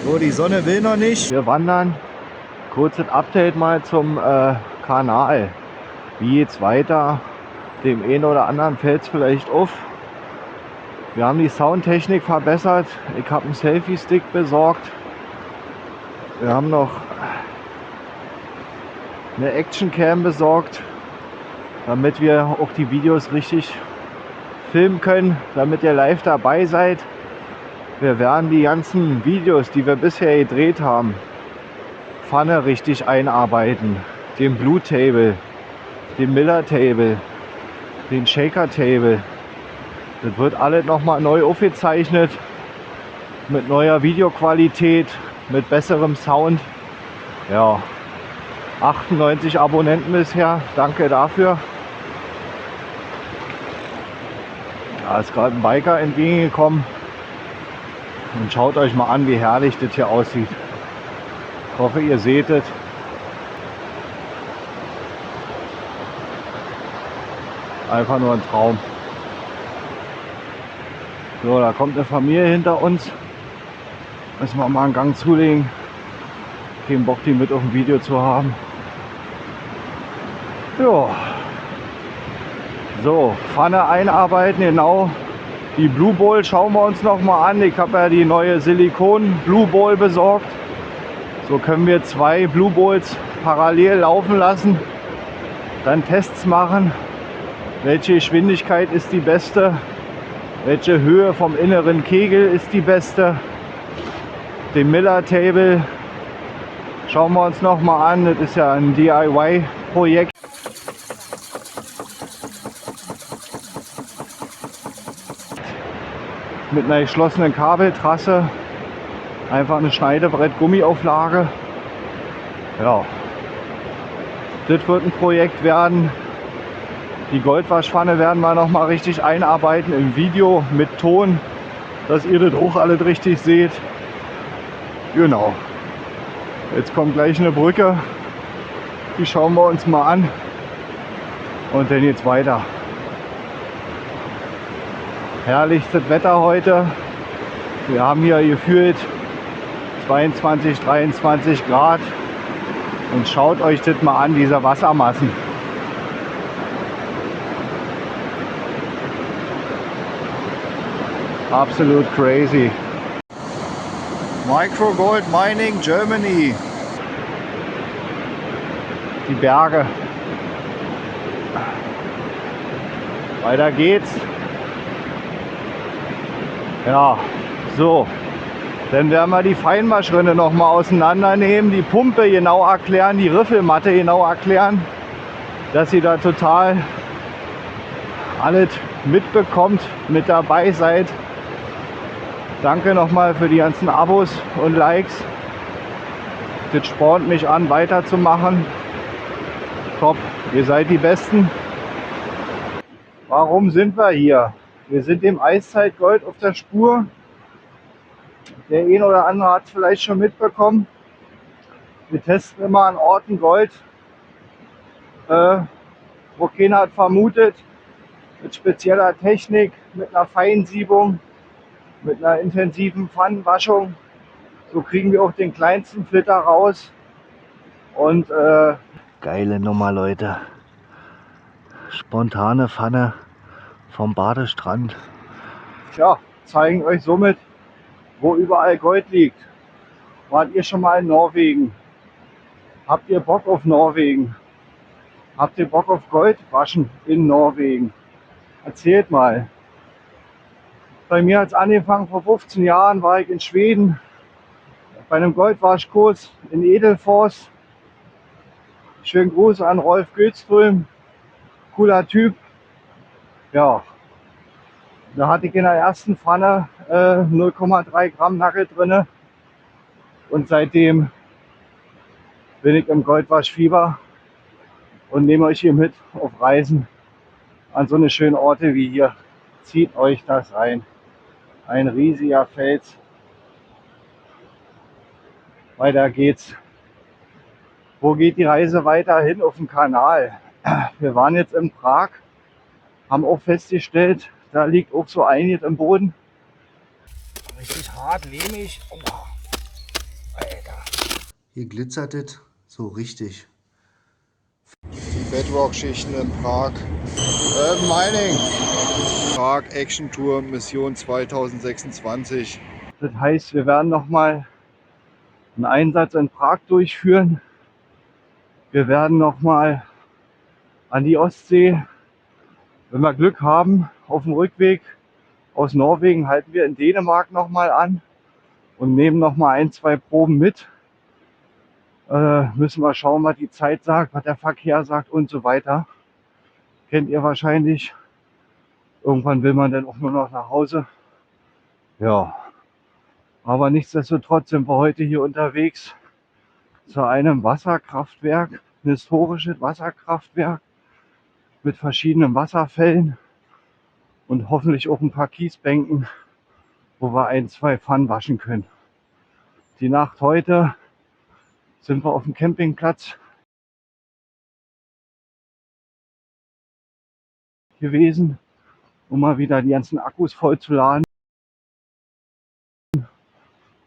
So, die Sonne will noch nicht. Wir wandern. Kurzes Update mal zum Kanal. Wie geht's weiter? Dem einen oder anderen fällt es vielleicht auf. Wir haben die Soundtechnik verbessert. Ich habe einen Selfie-Stick besorgt. Wir haben noch eine Action-Cam besorgt, damit wir auch die Videos richtig filmen können, damit ihr live dabei seid. Wir werden die ganzen Videos, die wir bisher gedreht haben, Pfanne richtig einarbeiten. Den Blue Table, den Miller Table, den Shaker Table. Das wird alles nochmal neu aufgezeichnet, mit neuer Videoqualität, mit besserem Sound. Ja, 98 Abonnenten bisher, danke dafür. Da ist gerade ein Biker entgegengekommen. Und schaut euch mal an, wie herrlich das hier aussieht. Ich hoffe, ihr seht es. Einfach nur ein Traum. So, da kommt eine Familie hinter uns. Müssen wir mal einen Gang zulegen. Kein Bock, die mit auf dem Video zu haben. Ja. So, Pfanne einarbeiten, genau. Die Blue Bowl schauen wir uns noch mal an. Ich habe ja die neue Silikon Blue Bowl besorgt. So können wir 2 Blue Bowls parallel laufen lassen. Dann Tests machen. Welche Geschwindigkeit ist die beste? Welche Höhe vom inneren Kegel ist die beste? Den Miller Table schauen wir uns noch mal an. Das ist ja ein DIY-Projekt. Mit einer geschlossenen Kabeltrasse, einfach eine Schneidebrett-Gummiauflage. Ja, das wird ein Projekt werden. Die Goldwaschpfanne werden wir noch mal richtig einarbeiten im Video mit Ton, dass ihr das auch alles richtig seht. Genau. Jetzt kommt gleich eine Brücke, die schauen wir uns mal an und dann geht's weiter. Herrlichstes Wetter heute. Wir haben hier gefühlt 22, 23 Grad. Und schaut euch das mal an, diese Wassermassen. Absolut crazy. Micro Gold Mining Germany. Die Berge. Weiter geht's. Ja, so. Dann werden wir die Feinwaschrinne noch mal auseinandernehmen, die Pumpe genau erklären, die Riffelmatte genau erklären, dass ihr da total alles mitbekommt, mit dabei seid. Danke nochmal für die ganzen Abos und Likes. Das spornt mich an, weiterzumachen. Top, ihr seid die Besten. Warum sind wir hier? Wir sind dem Eiszeitgold auf der Spur. Der ein oder andere hat es vielleicht schon mitbekommen. Wir testen immer an Orten Gold, wo keiner hat vermutet. Mit spezieller Technik, mit einer Feinsiebung, mit einer intensiven Pfannenwaschung. So kriegen wir auch den kleinsten Flitter raus. Und geile Nummer, Leute. Spontane Pfanne vom Badestrand. Ja, zeigen euch somit, wo überall Gold liegt. Wart ihr schon mal in Norwegen? Habt ihr Bock auf Norwegen? Habt ihr Bock auf Goldwaschen in Norwegen? Erzählt mal. Bei mir hat es angefangen, vor 15 Jahren war ich in Schweden bei einem Goldwaschkurs in Edelfors. Schönen Gruß an Rolf Götzström, cooler Typ. Ja, da hatte ich in der ersten Pfanne 0,3 Gramm Nackel drin. Und seitdem bin ich im Goldwaschfieber und nehme euch hier mit auf Reisen an so eine schönen Orte wie hier. Zieht euch das rein. Ein riesiger Fels. Weiter geht's. Wo geht die Reise weiter hin? Auf dem Kanal. Wir waren jetzt in Prag, haben auch festgestellt, da liegt auch so einiges im Boden. Richtig hart, lehmig. Oh. Hier glitzert es so richtig. Die Bedrock-Schichten in Prag. Urban Mining. Prag Action Tour Mission 2026. Das heißt, wir werden nochmal einen Einsatz in Prag durchführen. Wir werden nochmal an die Ostsee. Wenn wir Glück haben, auf dem Rückweg aus Norwegen halten wir in Dänemark nochmal an und nehmen nochmal ein, zwei Proben mit. Müssen wir schauen, was die Zeit sagt, was der Verkehr sagt und so weiter. Kennt ihr wahrscheinlich. Irgendwann will man dann auch nur noch nach Hause. Ja, aber nichtsdestotrotz sind wir heute hier unterwegs zu einem Wasserkraftwerk, ein historisches Wasserkraftwerk mit verschiedenen Wasserfällen und hoffentlich auch ein paar Kiesbänken, wo wir ein, zwei Pfannen waschen können. Die Nacht heute sind wir auf dem Campingplatz gewesen, um mal wieder die ganzen Akkus voll zu laden,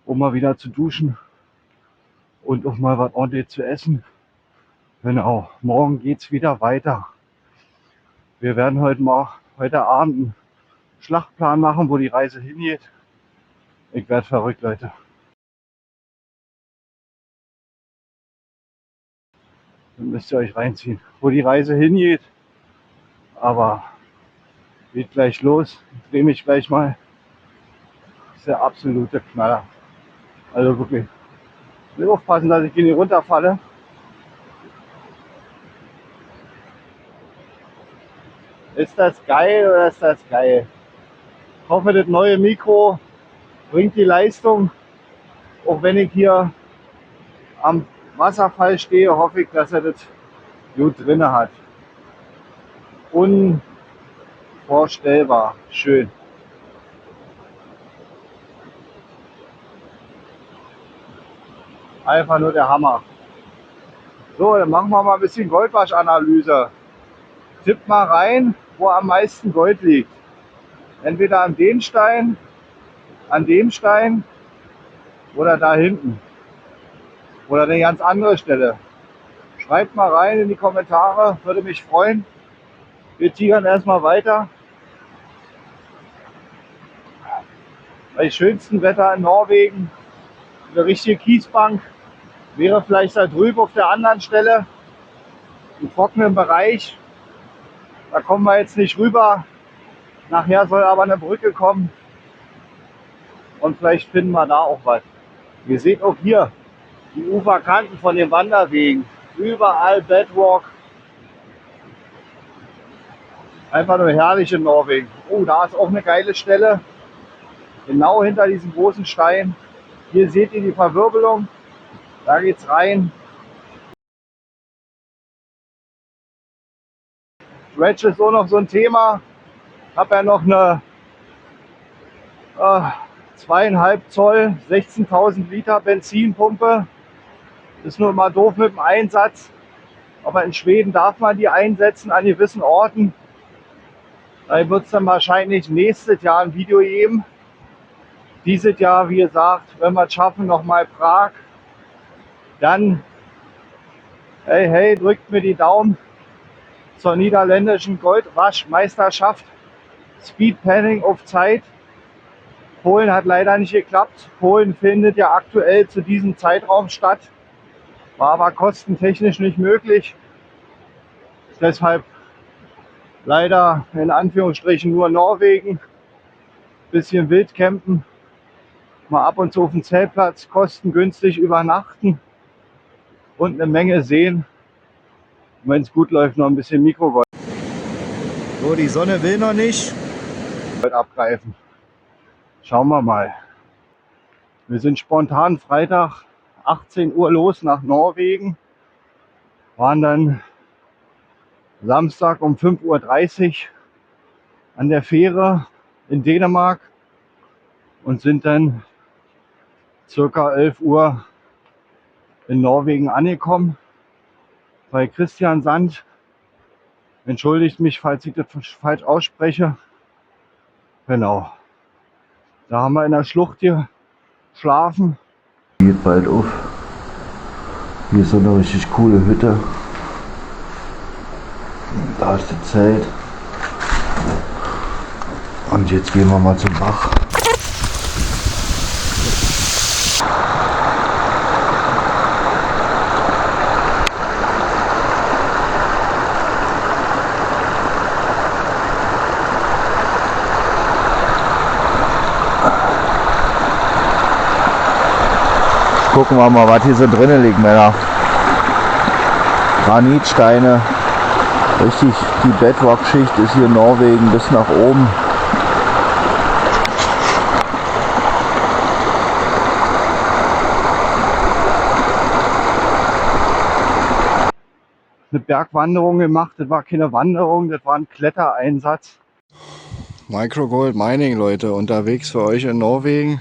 um mal wieder zu duschen und auch mal was ordentlich zu essen. Genau, morgen geht's wieder weiter. Wir werden heute Abend einen Schlachtplan machen, wo die Reise hingeht. Ich werde verrückt, Leute. Dann müsst ihr euch reinziehen, wo die Reise hingeht. Aber geht gleich los. Ich drehe mich gleich mal. Das ist der absolute Knaller. Also wirklich. Ich will aufpassen, dass ich hier nicht runterfalle. Ist das geil oder ist das geil? Ich hoffe, das neue Mikro bringt die Leistung. Auch wenn ich hier am Wasserfall stehe, hoffe ich, dass er das gut drin hat. Unvorstellbar schön. Einfach nur der Hammer. So, dann machen wir mal ein bisschen Goldwaschanalyse. Tipp mal rein, wo am meisten Gold liegt. Entweder an dem Stein oder da hinten. Oder eine ganz andere Stelle. Schreibt mal rein in die Kommentare, würde mich freuen. Wir tigern erstmal weiter. Bei schönstem Wetter in Norwegen, eine richtige Kiesbank, wäre vielleicht da drüben auf der anderen Stelle, im trockenen Bereich. Da kommen wir jetzt nicht rüber. Nachher soll aber eine Brücke kommen. Und vielleicht finden wir da auch was. Ihr seht auch hier die Uferkanten von den Wanderwegen. Überall Bedrock. Einfach nur herrlich in Norwegen. Oh, da ist auch eine geile Stelle. Genau hinter diesem großen Stein. Hier seht ihr die Verwirbelung. Da geht's rein. Dredge ist auch noch so ein Thema. Ich habe ja noch eine 2,5 Zoll, 16.000 Liter Benzinpumpe. Ist nur mal doof mit dem Einsatz. Aber in Schweden darf man die einsetzen an gewissen Orten. Da wird es dann wahrscheinlich nächstes Jahr ein Video geben. Dieses Jahr, wie gesagt, wenn wir es schaffen, nochmal Prag. Dann, hey, drückt mir die Daumen zur niederländischen Goldwaschmeisterschaft. Speedpanning auf Zeit. Polen hat leider nicht geklappt. Polen findet ja aktuell zu diesem Zeitraum statt. War aber kostentechnisch nicht möglich. Deshalb leider in Anführungsstrichen nur Norwegen. Bisschen Wildcampen. Mal ab und zu auf dem Zeltplatz, kostengünstig übernachten. Und eine Menge sehen. Wenn es gut läuft, noch ein bisschen Mikrogold So, die Sonne will noch nicht. abgreifen. Schauen wir mal. Wir sind spontan Freitag 18 Uhr los nach Norwegen. Waren dann Samstag um 5:30 Uhr an der Fähre in Dänemark und sind dann circa 11 Uhr in Norwegen angekommen. Bei Christian Sand. Entschuldigt mich, falls ich das falsch ausspreche. Genau. Da haben wir in der Schlucht hier geschlafen. Geht bald auf. Hier ist so eine richtig coole Hütte. Da ist das Zelt. Und jetzt gehen wir mal zum Bach. Gucken wir mal, was hier so drinnen liegt, Männer. Granitsteine. Richtig, die Bedrock-Schicht ist hier in Norwegen bis nach oben. Eine Bergwanderung gemacht, das war keine Wanderung, das war ein Klettereinsatz. Microgold Mining, Leute, unterwegs für euch in Norwegen.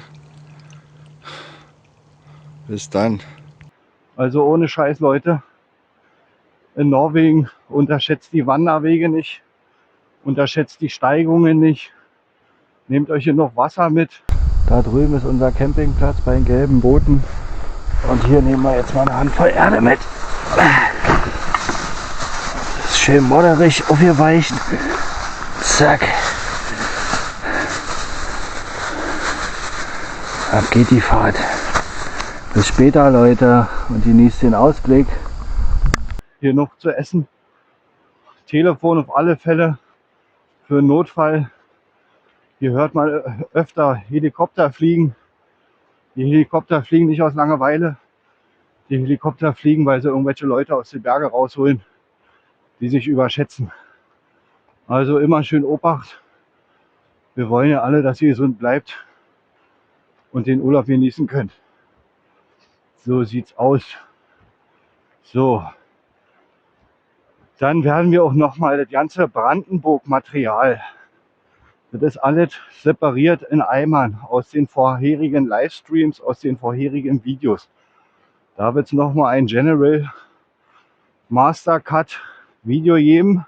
Bis dann. Also ohne Scheiß, Leute. In Norwegen unterschätzt die Wanderwege nicht, unterschätzt die Steigungen nicht. Nehmt euch hier noch Wasser mit. Da drüben ist unser Campingplatz bei den gelben Booten. Und hier nehmen wir jetzt mal eine Handvoll Erde mit. Das ist schön modderig aufgeweicht. Zack. Ab geht die Fahrt. Bis später, Leute, und genießt den Ausblick. Hier noch zu essen. Telefon auf alle Fälle für einen Notfall. Hier hört man öfter Helikopter fliegen. Die Helikopter fliegen nicht aus Langeweile. Die Helikopter fliegen, weil sie irgendwelche Leute aus den Bergen rausholen, die sich überschätzen. Also immer schön Obacht. Wir wollen ja alle, dass ihr gesund bleibt und den Urlaub genießen könnt. So sieht's aus. So. Dann werden wir auch nochmal das ganze Brandenburg-Material. Das ist alles separiert in Eimern aus den vorherigen Livestreams, aus den vorherigen Videos. Da wird es nochmal ein General Master Cut Video geben.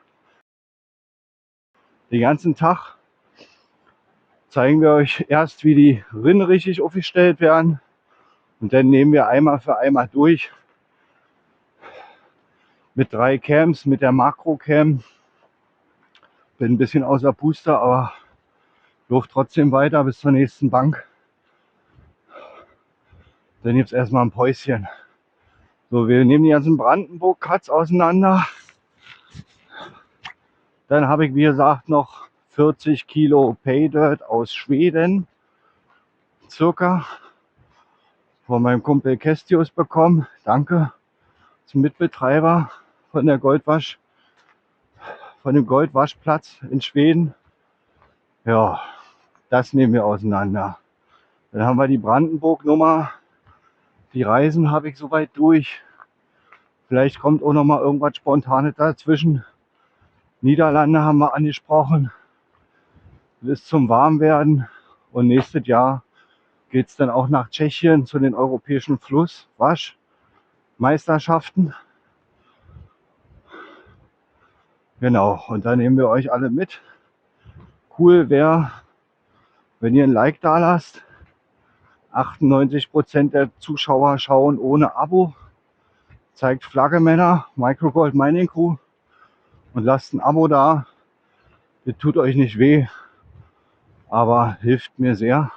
Den ganzen Tag zeigen wir euch erst, wie die Rinnen richtig aufgestellt werden. Und dann nehmen wir einmal für einmal durch. Mit 3 Cams, mit der Makro-Cam. Bin ein bisschen außer Puste, aber läuft trotzdem weiter bis zur nächsten Bank. Dann gibt es erstmal ein Päuschen. So, wir nehmen die ganzen Brandenburg-Cuts auseinander. Dann habe ich, wie gesagt, noch 40 Kilo Paydirt aus Schweden. Circa. Von meinem Kumpel Kestius bekommen. Danke. Zum Mitbetreiber von der Goldwasch. Von dem Goldwaschplatz in Schweden. Ja, das nehmen wir auseinander. Dann haben wir die Brandenburg-Nummer. Die Reisen habe ich soweit durch. Vielleicht kommt auch noch mal irgendwas Spontanes dazwischen. Niederlande haben wir angesprochen. Bis zum Warmwerden. Und nächstes Jahr geht es dann auch nach Tschechien zu den europäischen Flusswaschmeisterschaften. Genau, und da nehmen wir euch alle mit. Cool wäre, wenn ihr ein Like da lasst. 98% der Zuschauer schauen ohne Abo. Zeigt Flagge Männer, Microgold Mining Crew. Und lasst ein Abo da. Das tut euch nicht weh, aber hilft mir sehr.